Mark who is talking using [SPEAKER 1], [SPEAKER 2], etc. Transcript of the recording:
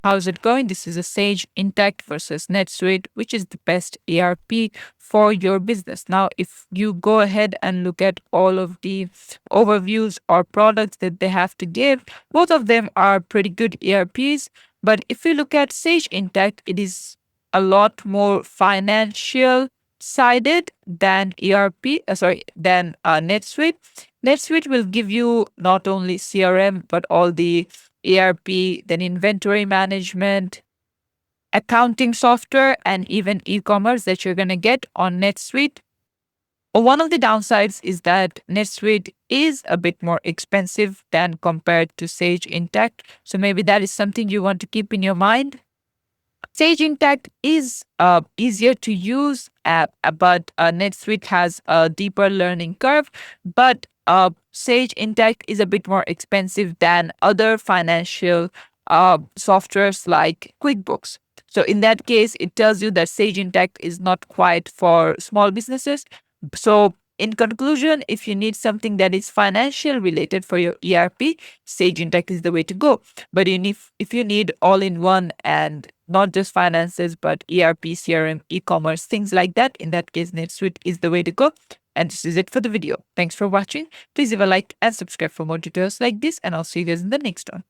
[SPEAKER 1] How's it going? This is a Sage Intacct versus NetSuite, which is the best ERP for your business. Now, if you go ahead and look at all of the overviews or products that they have to give, both of them are pretty good ERPs. But if you look at Sage Intacct, it is a lot more financial sided than NetSuite. NetSuite will give you not only CRM but all the ERP, then inventory management, accounting software, and even e-commerce that you're going to get on NetSuite. One of the downsides is that NetSuite is a bit more expensive than compared to Sage Intacct. So maybe that is something you want to keep in your mind. Sage Intacct is easier to use, but NetSuite has a deeper learning curve. But Sage Intacct is a bit more expensive than other financial softwares like QuickBooks. So in that case, it tells you that Sage Intacct is not quite for small businesses. So in conclusion, if you need something that is financial related for your ERP, Sage Intacct is the way to go. But if you need all in one and not just finances, but ERP, CRM, e-commerce, things like that, in that case, NetSuite is the way to go. And this is it for the video. Thanks for watching. Please leave a like and subscribe for more tutorials like this, and I'll see you guys in the next one.